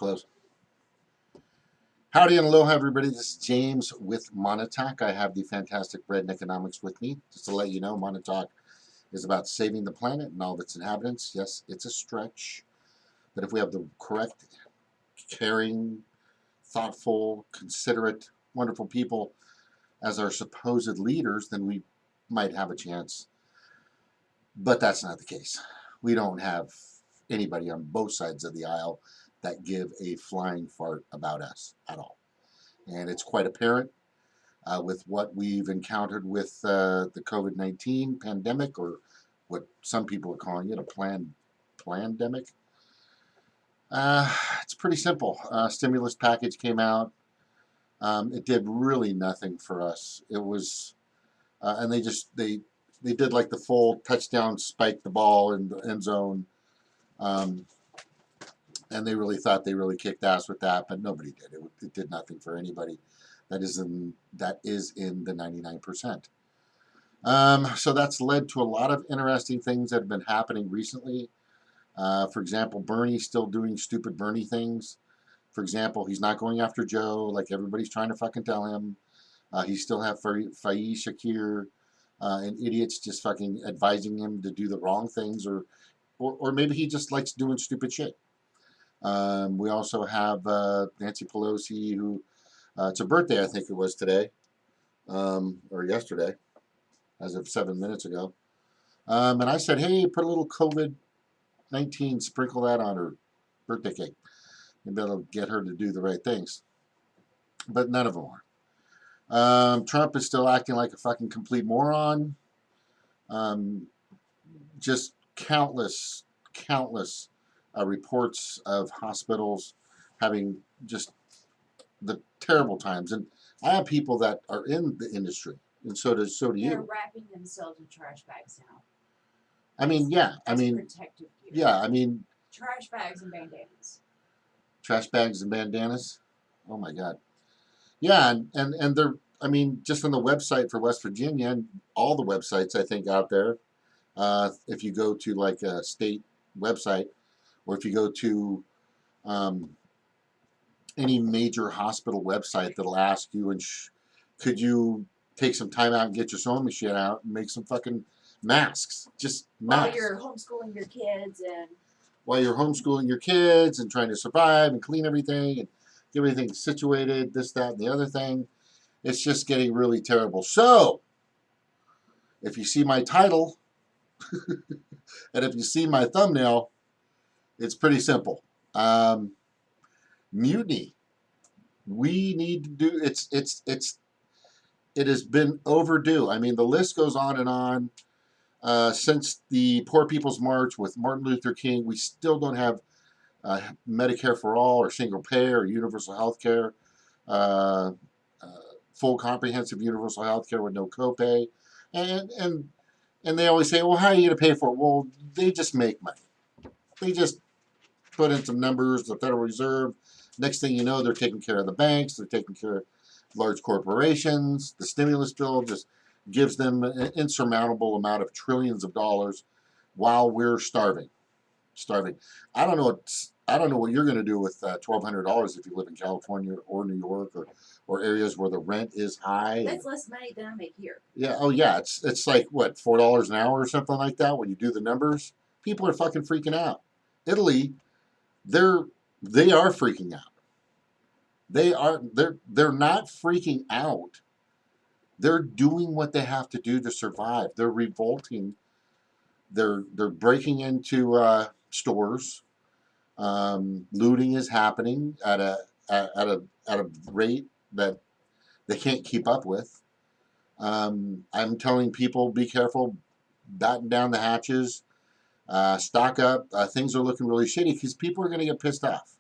close. Howdy and aloha, everybody. This is James with Montauk. I have the fantastic Red Economics with me. Just to let you know, Montauk is about saving the planet and all of its inhabitants. Yes, it's a stretch, but if we have the correct, caring, thoughtful, considerate, wonderful people as our supposed leaders, then we might have a chance. But that's not the case. We don't have anybody on both sides of the aisle that give a flying fart about us at all. And it's quite apparent with what we've encountered with the COVID-19 pandemic, or what some people are calling it, a plandemic. It's pretty simple. Stimulus package came out. It did really nothing for us. It was, and they did like the full touchdown, spike the ball in the end zone. And they really thought they really kicked ass with that, but nobody did. It did nothing for anybody that is in the 99%. So that's led to a lot of interesting things that have been happening recently. For example, Bernie's still doing stupid Bernie things. For example, he's not going after Joe like everybody's trying to fucking tell him. He still have Fayeed Shakir and idiots just fucking advising him to do the wrong things, or maybe he just likes doing stupid shit. We also have Nancy Pelosi, who it's her birthday, I think it was today, or yesterday, as of 7 minutes ago. And I said, hey, put a little COVID-19, sprinkle that on her birthday cake. Maybe that'll get her to do the right things. But none of them are. Trump is still acting like a fucking complete moron. Just countless reports of hospitals having just the terrible times. And I have people that are in the industry, and so do you. They're wrapping themselves in trash bags now. I mean, yeah. I mean, protective gear. Yeah. I mean, trash bags and bandanas. Trash bags and bandanas. Oh my God. Yeah, and they're. I mean, just on the website for West Virginia, and all the websites I think out there. If you go to like a state website, or if you go to any major hospital website, that'll ask you, and could you take some time out and get your sewing machine out and make some fucking masks? Just masks. While you're homeschooling your kids and trying to survive and clean everything and get everything situated, this, that, and the other thing. It's just getting really terrible. So, if you see my title, and if you see my thumbnail, it's pretty simple. Mutiny. We need to do. It has been overdue. I mean, the list goes on and on. Since the Poor People's March with Martin Luther King, we still don't have Medicare for all, or single payer, or universal health care, full comprehensive universal health care with no copay, and they always say, well, how are you going to pay for it? Well, they just make money. They just put in some numbers, the Federal Reserve. Next thing you know, they're taking care of the banks. They're taking care of large corporations. The stimulus bill just gives them an insurmountable amount of trillions of dollars while we're starving. I don't know what you're going to do with $1,200 if you live in California or New York, or areas where the rent is high. That's less money than I make here. Yeah. Oh yeah. It's like what, $4 an hour or something like that when you do the numbers. People are fucking freaking out. Italy, they are freaking out. They're not freaking out. They're doing what they have to do to survive. They're revolting. They're breaking into stores. Looting is happening at a rate that they can't keep up with. I'm telling people, be careful, batten down the hatches, stock up. Things are looking really shitty because people are going to get pissed off.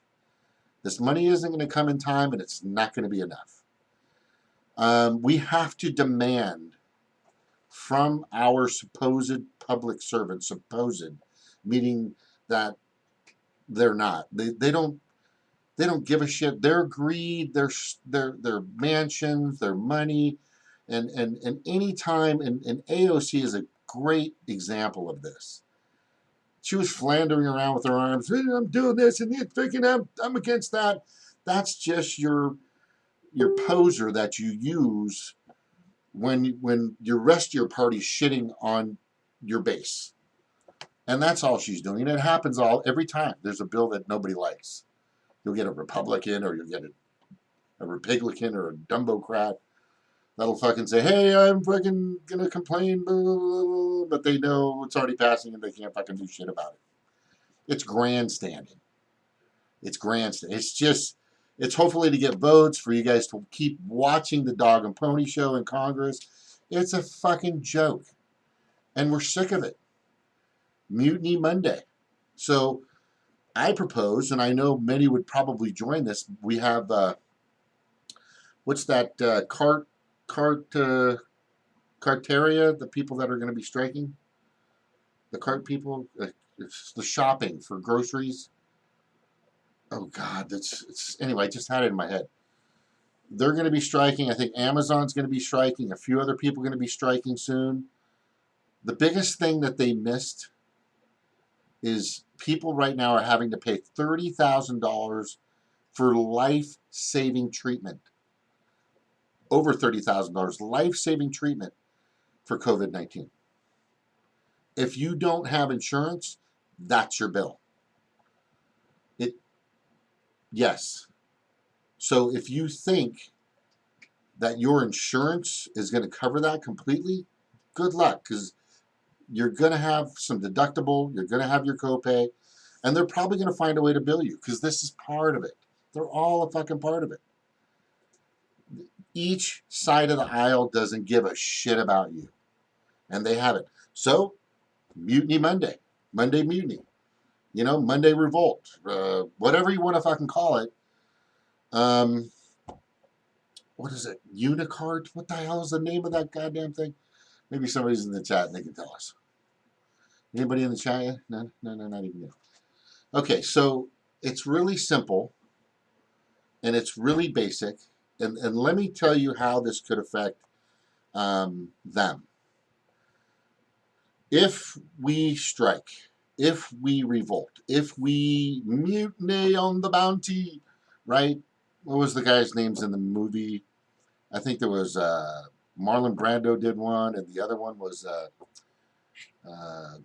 This money isn't going to come in time, and it's not going to be enough. We have to demand from our supposed public servants, meaning that they're not. They don't give a shit. Their greed, their mansions, their money, and any time, and AOC is a great example of this. She was floundering around with her arms. "Hey, I'm doing this and it's freaking I'm against that." That's just your poser that you use when your rest of your party's shitting on your base. And that's all she's doing. And it happens every time there's a bill that nobody likes. You'll get a Republican or you'll get a Republican or a Dumbocrat that'll fucking say, "Hey, I'm fucking gonna complain," blah, blah, blah, blah, but they know it's already passing and they can't fucking do shit about it. It's grandstanding. It's grandstanding. It's hopefully to get votes for you guys to keep watching the dog and pony show in Congress. It's a fucking joke. And we're sick of it. Mutiny Monday. So I propose, and I know many would probably join this. We have, what's that, Cartaria, the people that are going to be striking? The cart people? It's the shopping for groceries. Oh, God, anyway, I just had it in my head. They're going to be striking. I think Amazon's going to be striking. A few other people are going to be striking soon. The biggest thing that they missed is people right now are having to pay $30,000 for life-saving treatment. Over $30,000 life-saving treatment for COVID-19. If you don't have insurance, that's your bill. Yes. So if you think that your insurance is going to cover that completely, good luck, because you're going to have some deductible, you're going to have your copay, and they're probably going to find a way to bill you, because this is part of it. They're all a fucking part of it. Each side of the aisle doesn't give a shit about you, and they have it. So, Mutiny Monday, Monday Mutiny, Monday Revolt, whatever you want to fucking call it. What is it? Unicart? What the hell is the name of that goddamn thing? Maybe somebody's in the chat and they can tell us. Anybody in the chat? No, not even you. Okay, so it's really simple and it's really basic. And let me tell you how this could affect them. If we strike, if we revolt, if we mutiny on the bounty, right? What was the guy's names in the movie? I think there was Marlon Brando did one, and the other one was that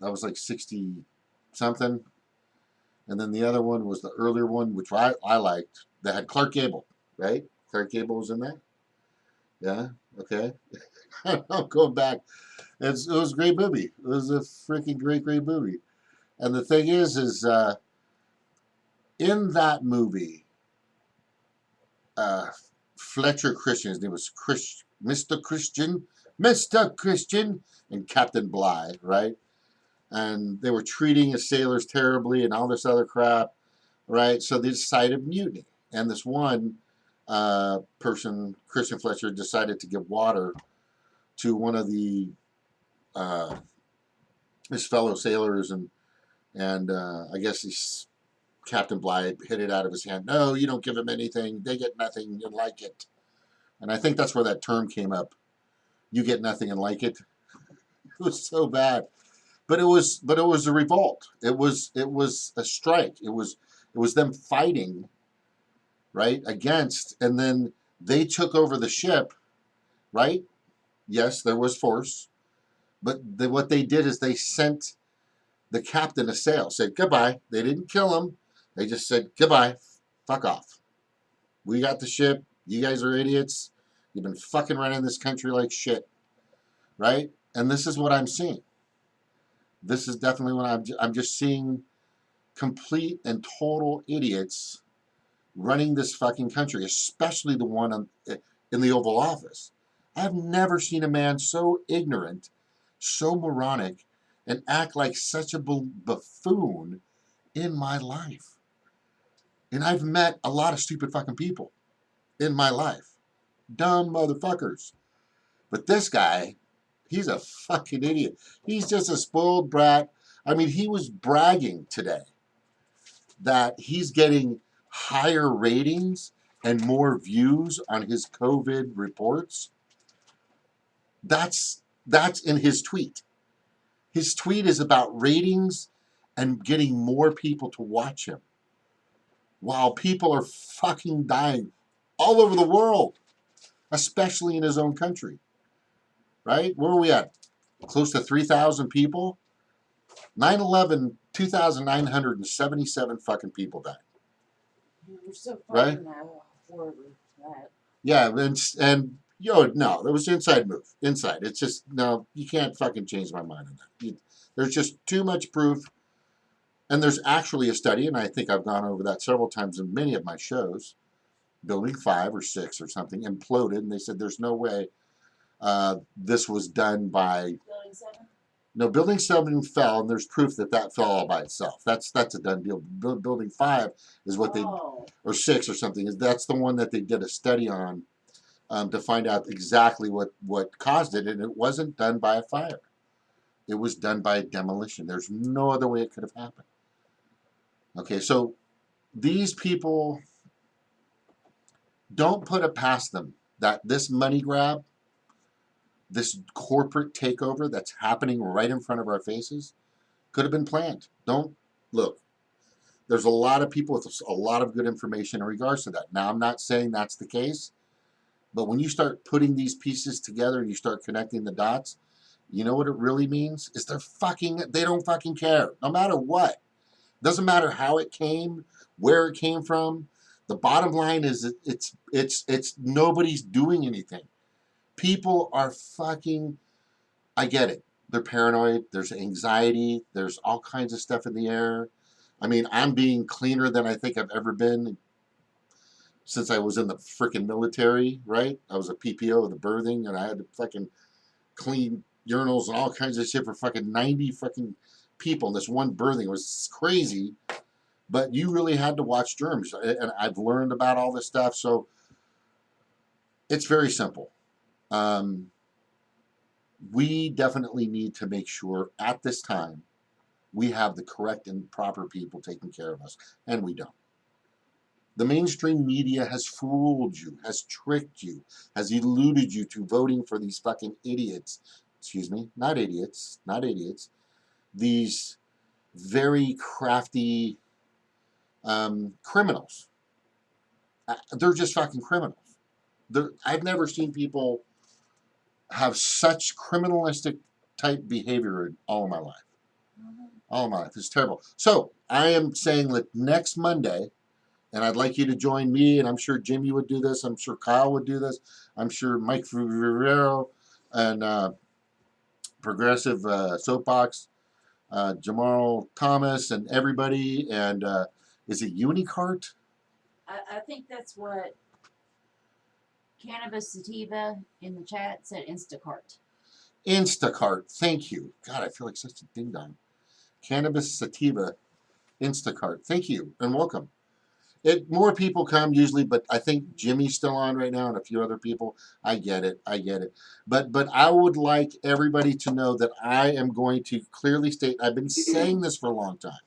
was like 60 something, and then the other one was the earlier one, which I liked. That had Clark Gable, right? Clark Gable was in that. Yeah. Okay. I'm going back. It was a great movie. It was a freaking great movie. And the thing is in that movie, Fletcher Christian, his name was Mr. Christian, and Captain Bligh, right? And they were treating his sailors terribly and all this other crap, right? So they decided mutiny. And this one person, Christian Fletcher, decided to give water to one of his fellow sailors, and I guess Captain Bligh hit it out of his hand. "No, you don't give them anything. They get nothing and like it." And I think that's where that term came up. You get nothing and like it. It was so bad. But it was a revolt. It was a strike. It was them fighting, right, against, and then they took over the ship, right? Yes, there was force. But what they did is they sent the captain a sail, said goodbye. They didn't kill him. They just said goodbye, fuck off. We got the ship. You guys are idiots. You've been fucking running this country like shit, right? And this is what I'm seeing. This is definitely what I'm just seeing complete and total idiots running this fucking country, especially the one in the Oval Office. I've never seen a man so ignorant, so moronic, and act like such a buffoon in my life. And I've met a lot of stupid fucking people in my life. Dumb motherfuckers. But this guy, he's a fucking idiot. He's just a spoiled brat. I mean, he was bragging today that he's getting higher ratings and more views on his COVID reports. That's in his tweet. His tweet is about ratings and getting more people to watch him while people are fucking dying all over the world, especially in his own country, right? Where are we at? Close to 3,000 people? 9/11, 2,977 fucking people died. You're so Right? fucking horrible for that. Yeah, and no, that was inside move. Inside. It's just, no, you can't fucking change my mind on that. There's just too much proof. And there's actually a study, and I think I've gone over that several times in many of my shows. Building 5 or 6 or something imploded, and they said there's no way this was done by. Building 7? No, Building 7 fell, and there's proof that that fell all by itself. That's a done deal. Building 5 is what they, or 6 or something, is that's the one that they did a study on to find out exactly what caused it, and it wasn't done by a fire. It was done by a demolition. There's no other way it could have happened. Okay, so these people, don't put it past them that this money grab, this corporate takeover that's happening right in front of our faces, could have been planned. Don't look. There's a lot of people with a lot of good information in regards to that. Now, I'm not saying that's the case, but when you start putting these pieces together and you start connecting the dots, you know what it really means? Is they don't fucking care. No matter what. Doesn't matter how it came, where it came from. The bottom line is it's nobody's doing anything. People are fucking, I get it. They're paranoid. There's anxiety. There's all kinds of stuff in the air. I mean, I'm being cleaner than I think I've ever been since I was in the freaking military, right? I was a PPO of the birthing, and I had to fucking clean urinals and all kinds of shit for fucking 90 fucking people. And this one birthing was crazy, but you really had to watch germs. And I've learned about all this stuff, so it's very simple. We definitely need to make sure at this time we have the correct and proper people taking care of us, and we don't. The mainstream media has fooled you, has tricked you, has eluded you to voting for these fucking idiots. Excuse me, not idiots, not idiots. These very crafty criminals. They're just fucking criminals. I've never seen people have such criminalistic type behavior in all of my life. All of my life. It's terrible. So I am saying that next Monday, and I'd like you to join me, and I'm sure Jimmy would do this. I'm sure Kyle would do this. I'm sure Mike Rivero and Progressive Soapbox, Jamal Thomas, and everybody. And is it Unicart? I think that's what Cannabis Sativa in the chat said. Instacart. Instacart. Thank you. God, I feel like such a ding dong. Cannabis Sativa, Instacart. Thank you and welcome. More people come usually, but I think Jimmy's still on right now and a few other people. I get it. I get it. But I would like everybody to know that I am going to clearly state, I've been saying this for a long time.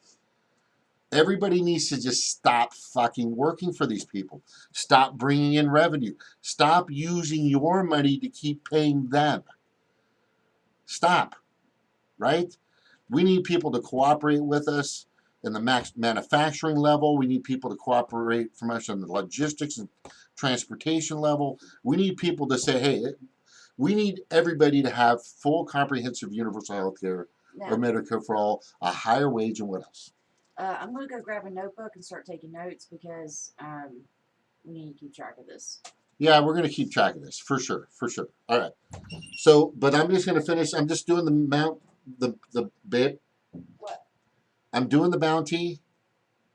Everybody needs to just stop fucking working for these people. Stop bringing in revenue. Stop using your money to keep paying them. Stop. Right? We need people to cooperate with us in the manufacturing level. We need people to cooperate from us on the logistics and transportation level. We need people to say, hey, we need everybody to have full comprehensive universal health care or Medicare for all, a higher wage, and what else? I'm going to go grab a notebook and start taking notes because we need to keep track of this. Yeah, we're going to keep track of this, for sure, for sure. All right. So, but I'm just going to finish. I'm just doing the bit. What? I'm doing the bounty.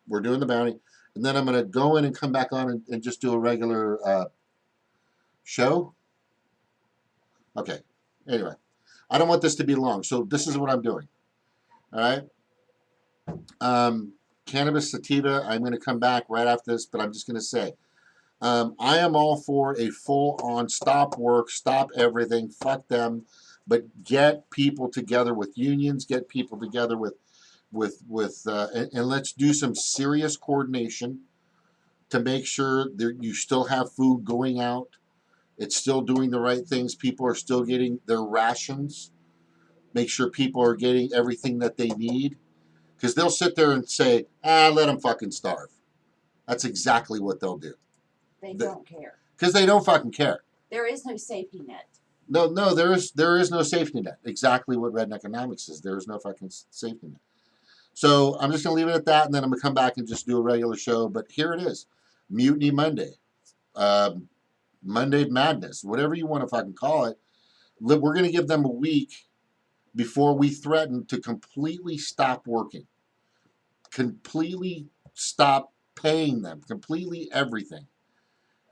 We're doing the bounty. And then I'm going to go in and come back on and just do a regular show. Okay. Anyway, I don't want this to be long, so this is what I'm doing. All right. Cannabis Sativa, I'm going to come back right after this, but I'm just going to say, I am all for a full-on stop work, stop everything, fuck them, but get people together with unions, get people together and let's do some serious coordination to make sure that you still have food going out. It's still doing the right things. People are still getting their rations. Make sure people are getting everything that they need. Because they'll sit there and say, let them fucking starve. That's exactly what they'll do. They don't care. Because they don't fucking care. There is no safety net. No, there is no safety net. Exactly what Red Economics is. There is no fucking safety net. So I'm just going to leave it at that, and then I'm going to come back and just do a regular show. But here it is. Mutiny Monday. Monday Madness. Whatever you want to fucking call it. We're going to give them a week before we threaten to completely stop working. Completely stop paying them. Completely everything.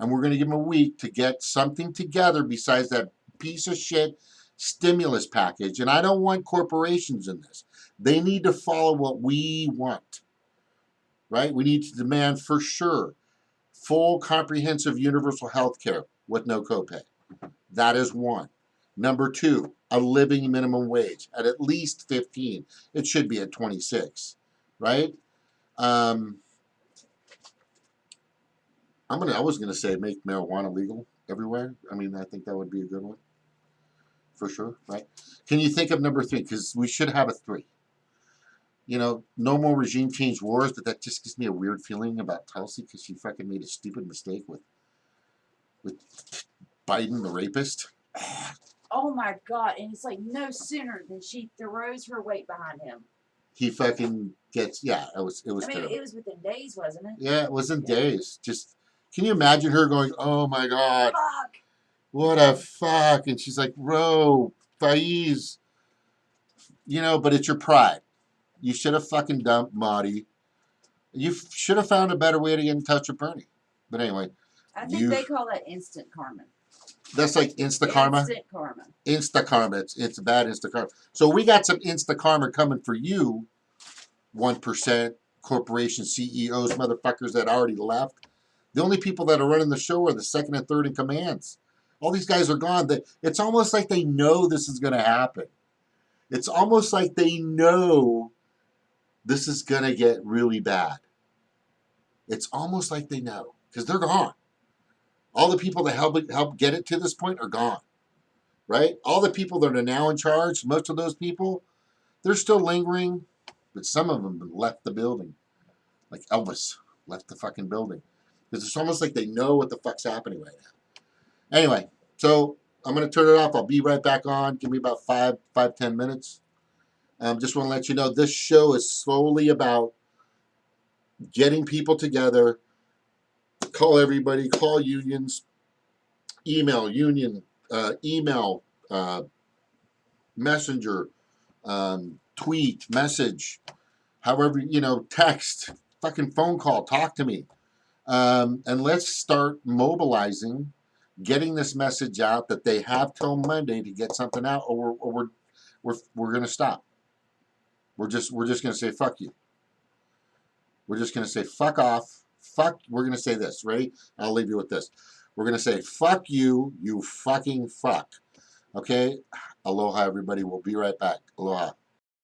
And we're going to give them a week to get something together besides that piece of shit stimulus package. And I don't want corporations in this. They need to follow what we want. Right? We need to demand for sure full comprehensive universal health care with no copay. That is one. Number two, a living minimum wage at least 15. It should be at 26. Right? I was gonna say make marijuana legal everywhere. I mean, I think that would be a good one. For sure, right? Can you think of number three? Because we should have a three. You know, no more regime change wars, but that just gives me a weird feeling about Tulsi because she fucking made a stupid mistake with Biden, the rapist. Oh my God. And it's like no sooner than she throws her weight behind him. He fucking gets, it was terrible. It was within days, wasn't it? Yeah, it was in days. Just, can you imagine her going, oh my God. Fuck. What a fuck. And she's like, bro, Faiz. You know, but it's your pride. You should have fucking dumped Mahdi. You should have found a better way to get in touch with Bernie. But anyway. I think they call that instant karma. That's like insta karma? Instant karma. Insta karma. It's bad insta karma. So we got some insta karma coming for you, 1% corporation CEOs, motherfuckers that already left. The only people that are running the show are the second and third in commands. All these guys are gone. It's almost like they know this is going to happen. It's almost like they know this is going to get really bad. It's almost like they know because they're gone. All the people that help get it to this point are gone, right? All the people that are now in charge, most of those people, they're still lingering, but some of them left the building. Like Elvis left the fucking building. Because it's almost like they know what the fuck's happening right now. Anyway, so I'm going to turn it off. I'll be right back on. Give me about 10 minutes. Just want to let you know this show is solely about getting people together. Call everybody, call unions, email union, email, messenger, tweet, message, however, text, fucking phone call, talk to me. And let's start mobilizing, getting this message out that they have till Monday to get something out, or we're going to stop. We're just going to say fuck you. We're just going to say fuck off. Fuck. We're going to say this. Ready? I'll leave you with this. We're going to say fuck you, you fucking fuck. Okay? Aloha, everybody. We'll be right back. Aloha.